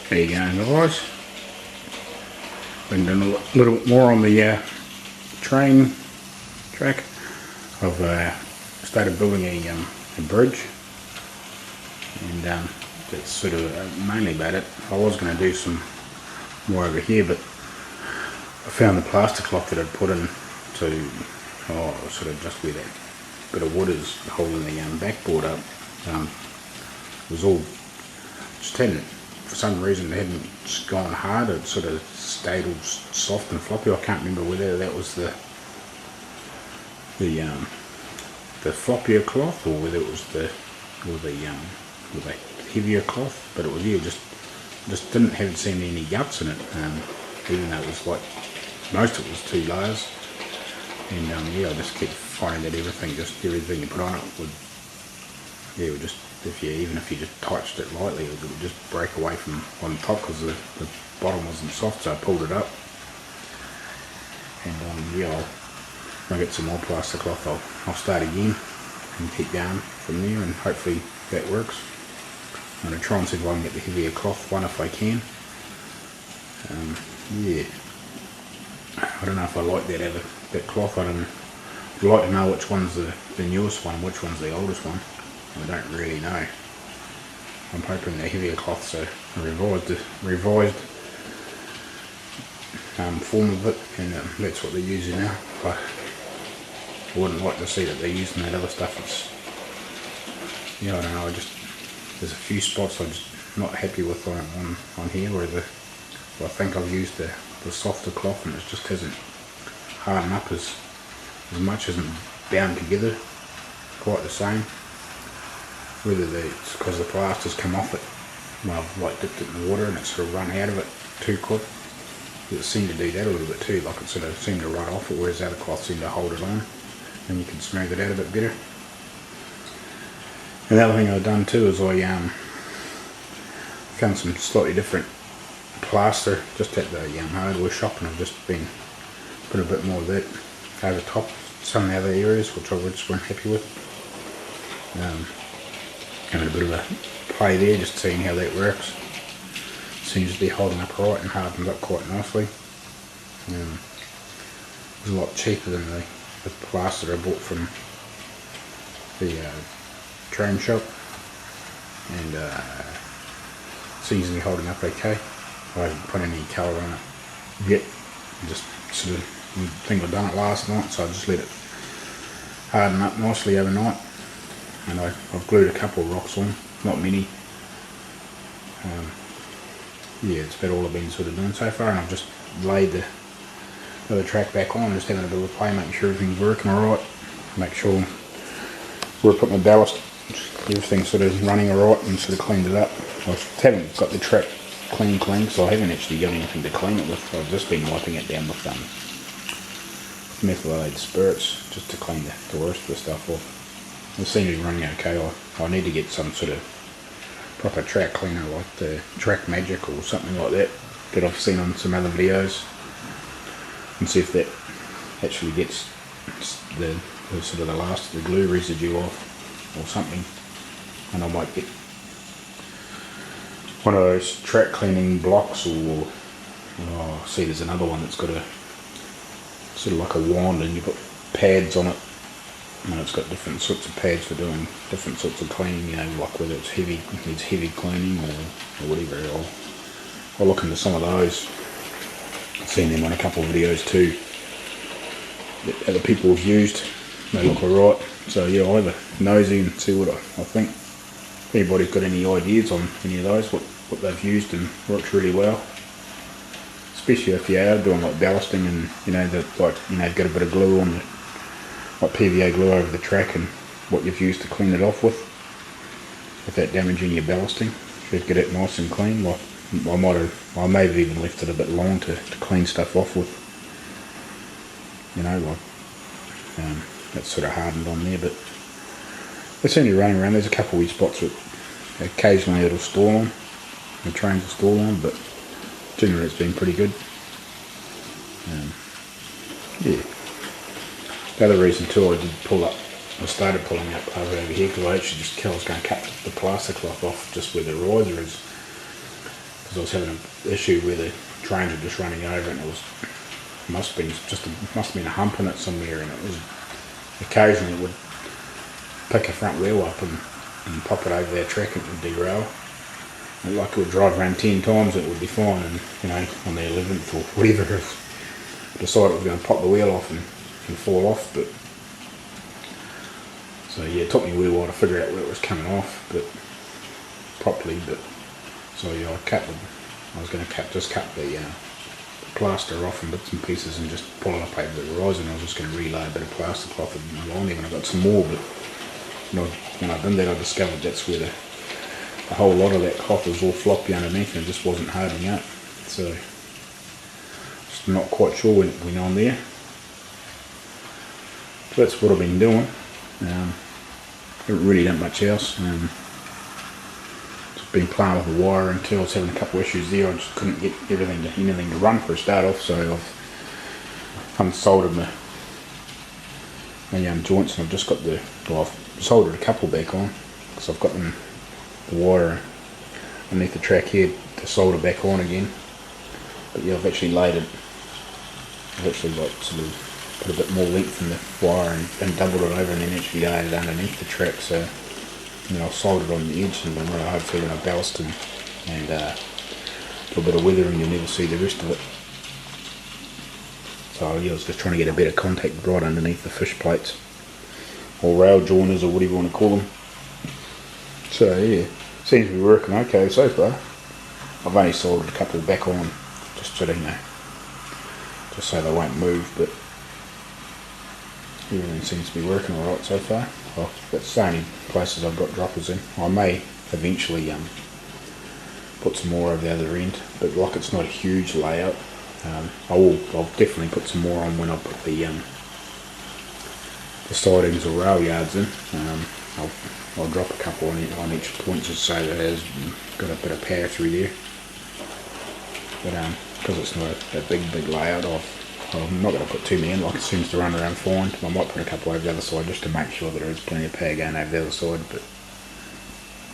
There you go, guys. Been doing a little bit more on the train track. I've started building a bridge, and that's sort of mainly about it. I was going to do some more over here, but I found the plaster cloth that I'd put in to sort of just where that bit of wood is holding the backboard up. It was all just hadn't, for some reason, it hadn't gone hard. It sort of stayed all soft and floppy. I can't remember whether that was the floppier cloth or whether it was the heavier cloth. But it was just didn't have seen any guts in it. Even though it was like most of it was 2 layers. And I just kept finding that everything you put on it would just, even if you just touched it lightly, it would just break away from on top because the bottom wasn't soft. So I pulled it up, and I'll get some more plaster cloth. I'll start again and keep going from there, and hopefully that works. I'm going to try and see if I can get the heavier cloth one if I can. I don't know if I like that cloth. I'd like to know which one's the newest one, which one's the oldest one. I don't really know. I'm hoping the heavier cloth's a revised form of it, and that's what they're using now. But I wouldn't like to see that they're using that other stuff. I don't know. There's a few spots I'm just not happy with on here where I think I've used the softer cloth, and it just hasn't hardened up as much, isn't bound together quite the same. Whether it's because the plaster's come off it, well, I've like dipped it in the water and it's sort of run out of it too quick. It seemed to do that a little bit too, like it sort of seemed to run off it, whereas the other cloth seemed to hold it on, and you can smooth it out a bit better. And the other thing I've done too is I found some slightly different plaster just at the hardware shop, and I've just been put a bit more of that over top some of the other areas which I just weren't happy with. Having a bit of a play there, just seeing how that works. Seems to be holding up right and hardened up quite nicely. It was a lot cheaper than the plaster I bought from the train shop, and seems to be holding up okay. I haven't put any colour on it yet. Just sort of think I'd done it last night, so I just let it harden up nicely overnight. And I've glued a couple of rocks on, not many. It's about all I've been sort of doing so far, and I've just laid the other track back on, just having a bit of a play, making sure everything's working alright. Make sure where I put my ballast, everything's sort of running alright, and sort of cleaned it up. I haven't got the track clean, so I haven't actually got anything to clean it with. I've just been wiping it down with methylated spirits just to clean the worst of the stuff off. It seems to be running okay. I need to get some sort of proper track cleaner like the Track Magic or something like that I've seen on some other videos, and see if that actually gets the sort of the last of the glue residue off or something. And I might get one of those track cleaning blocks, or see there's another one that's got a sort of like a wand, and you've got pads on it. And it's got different sorts of pads for doing different sorts of cleaning, like whether it's needs heavy cleaning or whatever. I'll look into some of those. I've seen them on a couple of videos too that other people have used. They look alright. So I'll have a nosy and see what I think. If anybody's got any ideas on any of those, what they've used and works really well. Especially if you are doing like ballasting, and you've got a bit of glue on like PVA glue over the track, and what you've used to clean it off without damaging your ballasting. If you get it nice and clean, like I may have even left it a bit long to clean stuff off with. That's sort of hardened on there, but it's only running around. There's a couple of wee spots that occasionally it'll stall on, the trains will stall on, but generally it's been pretty good. The other reason too, I started pulling up over here because I actually I was going to cut the plaster cloth off just where the riser is. because I was having an issue where the trains were just running over, and must have been a hump in it somewhere, and it was occasionally it would pick a front wheel up and pop it over their track and it would derail. And like it would drive around 10 times and it would be fine, and on the 11th or whatever, I decided it was going to pop the wheel off and fall off. But so yeah, it took me a wee while to figure out where it was coming off, but properly. But so yeah, I was going to cut the plaster off in bits and pieces and just pull it up over the horizon. I was just going to relay a bit of plaster cloth along there when I got some more, but when I done that, I discovered that's where a whole lot of that cloth was all floppy underneath and it just wasn't hardening up. So just not quite sure when it went on there. So that's what I've been doing. Haven't really done much else. Just been playing with the wire until I was having a couple of issues there. I just couldn't get anything to run for a start off, so I've unsoldered my joints, and I've just got I've soldered a couple back on because I've got the wire underneath the track here to solder back on again. But yeah, I've actually laid it. I've actually sort of put a bit more length in the wire and doubled it over, and then actually laid it underneath the track. So I'll solder it on the edge, and then hopefully when I ballast and do a bit of weathering, you'll never see the rest of it. So yeah, I was just trying to get a better contact right underneath the fish plates, or rail joiners, or whatever you want to call them. So yeah, seems to be working okay so far. I've only soldered a couple back on, just so just so they won't move, but everything seems to be working alright so far. Well, that's the only places I've got droppers in. I may eventually put some more over the other end, but like it's not a huge layout. I'll definitely put some more on when I put the sidings or rail yards in. I'll drop a couple on each point just so that it has got a bit of power through there. But because it's not a big layout, I'm not going to put too many in. Like it seems to run around fine. I might put a couple over the other side just to make sure that there is plenty of power going over the other side, but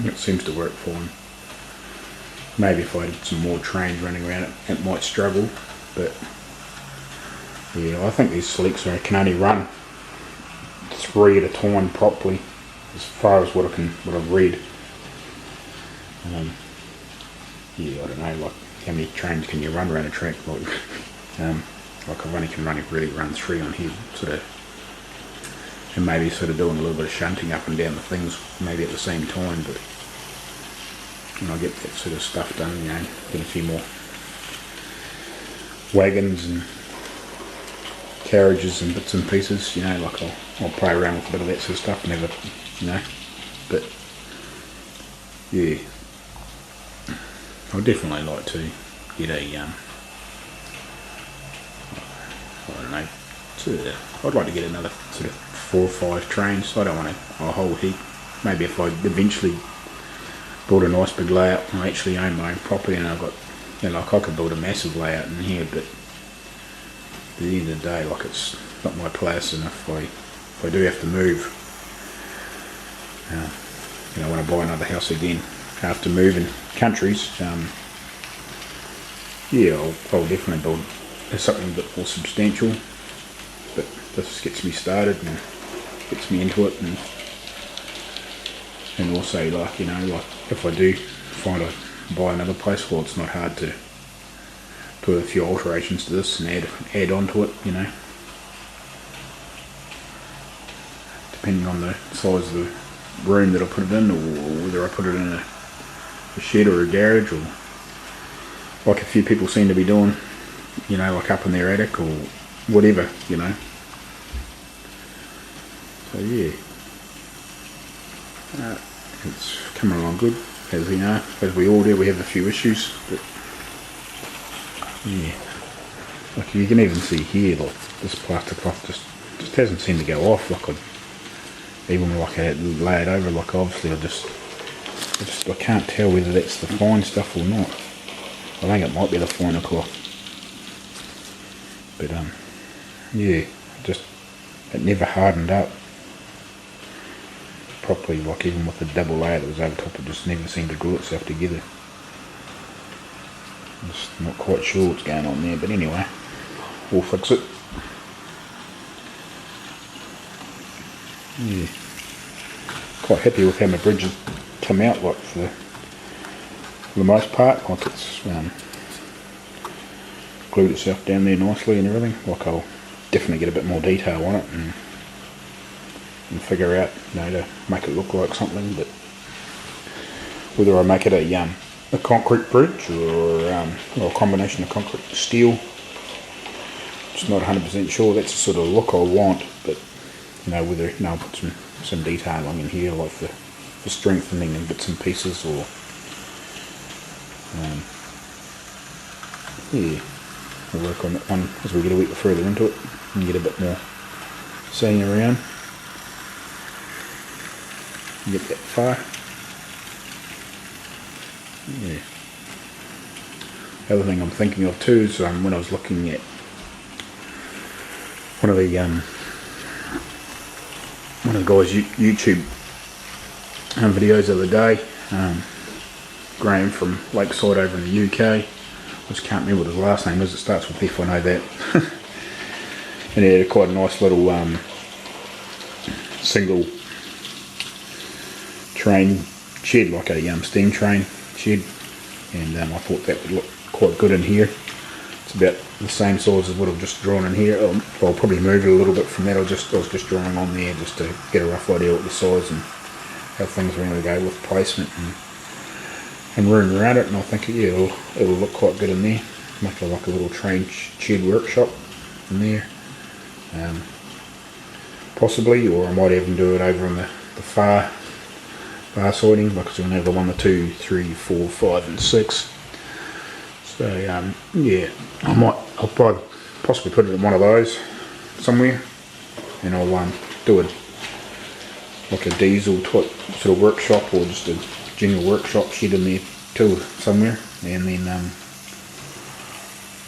it seems to work fine. Maybe if I had some more trains running around it might struggle, but yeah, I think these slicks can only run 3 at a time properly, as far as what I've read. Yeah, I don't know, like how many trains can you run around a track? Like I've only can really run 3 on here, sort of, and maybe sort of doing a little bit of shunting up and down the things maybe at the same time. But when I get that sort of stuff done, get a few more wagons and carriages and bits and pieces, like I'll play around with a bit of that sort of stuff, never, but yeah, I'd definitely like to get I'd like to get another sort of 4 or 5 trains. I don't want a whole heap. Maybe if I eventually build a nice big layout, I actually own my own property, and I've got, like I could build a massive layout in here, but at the end of the day, like it's not my place, and if I do have to move, when I buy another house again after moving countries, yeah, I'll definitely build something a bit more substantial. But this gets me started and gets me into it, and also like if I do buy another place, well, it's not hard to put a few alterations to this and add on to it, depending on the size of the room that I put it in, or whether I put it in a shed or a garage, or like a few people seem to be doing, like up in their attic or whatever, So yeah, it's coming along good. As we know, as we all do, we have a few issues, but yeah, like you can even see here, like this plaster cloth just hasn't seemed to go off. Like even like I lay it over, like obviously I can't tell whether that's the fine stuff or not. I think it might be the finer cloth, but yeah, it never hardened up properly. Like even with the double layer that was over top, it just never seemed to glue itself together. Just not quite sure what's going on there, but anyway, we'll fix it. Yeah, quite happy with how my bridge has come out, like for the most part. Like it's glued itself down there nicely and everything. Like I'll definitely get a bit more detail on it and figure out, to make it look like something. But whether I make it a concrete bridge or a combination of concrete and steel, just not 100% sure. That's the sort of look I want. But whether I'll put some detailing in here, like for strengthening and bits and pieces, or we'll work on that one as we get a bit further into it and get a bit more seeing around and get that far. Yeah. The other thing I'm thinking of too is when I was looking at one of the guys' YouTube videos the other day, Graham from Lakeside over in the UK. I just can't remember what his last name is. It starts with F, I know that. And he had quite a nice little single train shed, like a steam train shed, and I thought that would look quite good in here. It's about the same size as what I've just drawn in here. I'll probably move it a little bit from that. I was just drawing on there just to get a rough idea what the size and how things are going to go with placement and room around it. And I think it'll look quite good in there. Make it like a little train shed workshop in there, possibly, or I might even do it over on the far siding, because we're going to have the 1, the 2, 3, 4, 5 and 6. So I'll probably possibly put it in one of those somewhere, and I'll do it like a diesel type sort of workshop, or just a general workshop shed in there too somewhere. And then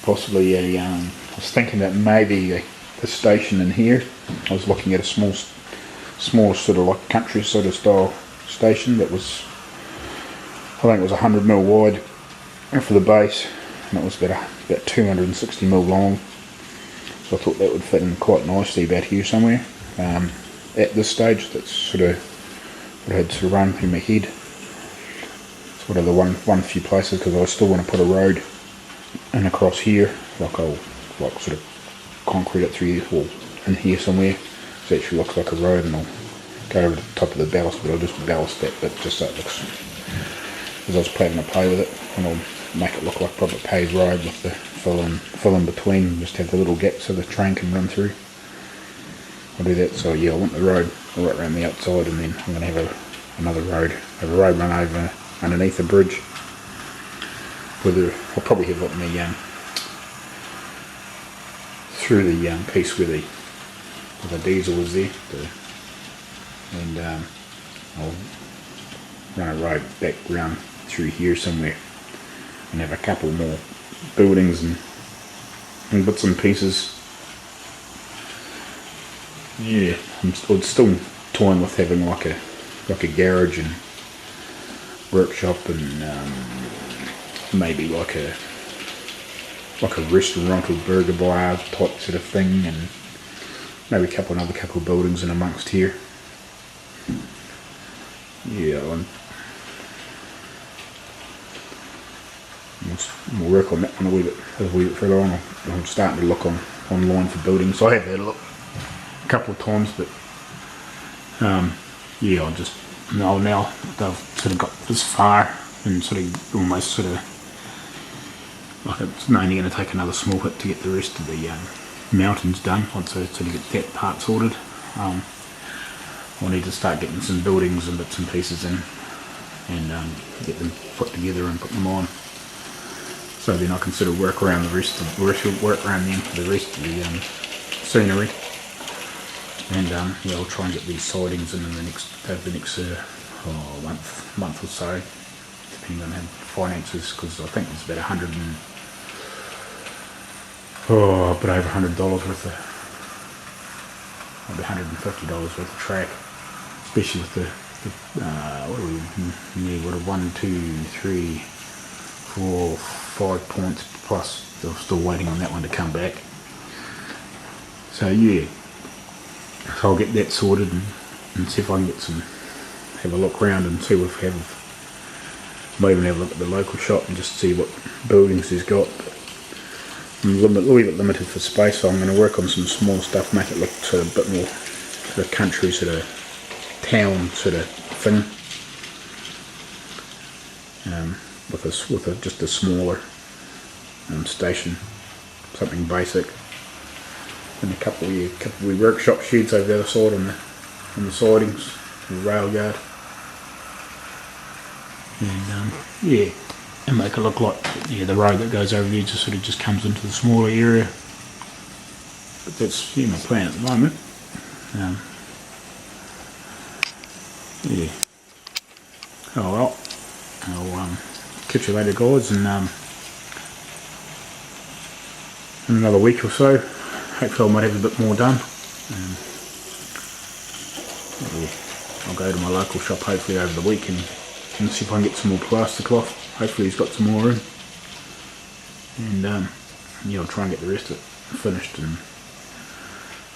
possibly I was thinking that maybe a station in here. I was looking at a small sort of like country sort of style station that was, I think it was 100mm wide for the base, and it was about 260mm long. So I thought that would fit in quite nicely about here somewhere. At this stage, that's sort of what I had to run through my head. Sort of the one few places, because I still want to put a road in across here, like I'll sort of concrete it through here, or in here somewhere, so it actually looks like a road, and I'll go over the top of the ballast, but I'll just ballast that bit just so it looks, as I was planning to play with it, and I'll make it look like a proper paved road with the fill in between, just have the little gap so the train can run through. I'll do that. So I want the road right around the outside, and then I'm going to have another road, run over underneath the bridge. I'll probably have it in the through the piece where the diesel is there, and I'll run a road back round through here somewhere, and have a couple more buildings and bits and pieces. Yeah, I'm still toying with having like a garage and workshop, and maybe like a restaurant or burger bar type sort of thing, and maybe another couple of buildings in amongst here. Yeah, we'll work on that one a wee bit further on. I'm starting to look online for buildings. So I have had a look a couple of times, but yeah, now they've sort of got this far, and sort of almost sort of like it's only going to take another small hit to get the rest of the mountains done. Once I sort of get that part sorted, I'll need to start getting some buildings and bits and pieces in, and get them put together and put them on. So then I can sort of work around the rest of the scenery, and yeah, I'll try and get these sidings in the next month or so, depending on how finances, because I think there's about a bit over $100 worth of, maybe $150 worth of track, especially with the what are we? Yeah, what a 1, 2, 3, for 5 points plus. I'm still waiting on that one to come back. So yeah, so I'll get that sorted and see if I can get have a look around and see if might even have a look at the local shop and just see what buildings he's got. I'm a little bit limited for space, so I'm going to work on some small stuff, make it look sort of a bit more sort of country, sort of town sort of thing. With just a smaller station, something basic, and a couple of workshop sheds over the other side on the sidings, the rail yard, and yeah, and make it look like the road that goes over there just comes into the smaller area. But that's my plan at the moment. Yeah. Oh well. I'll catch you later, guys, and in another week or so, hopefully I might have a bit more done. I'll go to my local shop hopefully over the week and see if I can get some more plaster cloth. Hopefully he's got some more in, and I'll try and get the rest of it finished, and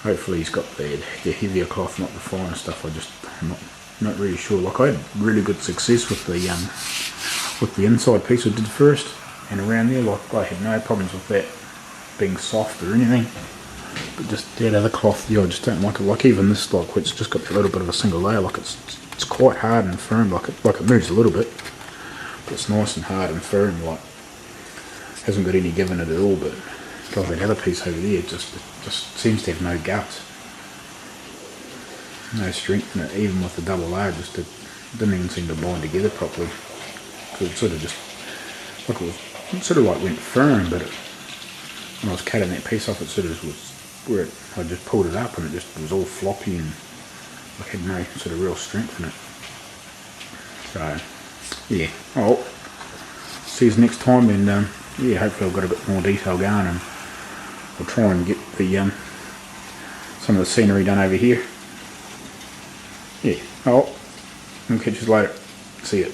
hopefully he's got the heavier cloth, not the finer stuff. I'm not really sure. Like, I had really good success with the inside piece I did first, and around there, like, I had no problems with that being soft or anything. But just that other cloth, I just don't like it. Like, even this, like, it's just got a little bit of a single layer. Like, it's quite hard and firm. Like it moves a little bit, but it's nice and hard and firm. Like, hasn't got any give in it at all. But like that other piece over there, it just seems to have no guts, no strength in it. Even with the double layer, it didn't even seem to bind together properly. It sort of just, like, it sort of like went firm, but when I was cutting that piece off, it sort of was where I just pulled it up and it just was all floppy and like had no sort of real strength in it. So yeah, I'll see you next time, and yeah, hopefully I've got a bit more detail going, and I'll try and get the some of the scenery done over here. Yeah, I'll catch you later. See ya.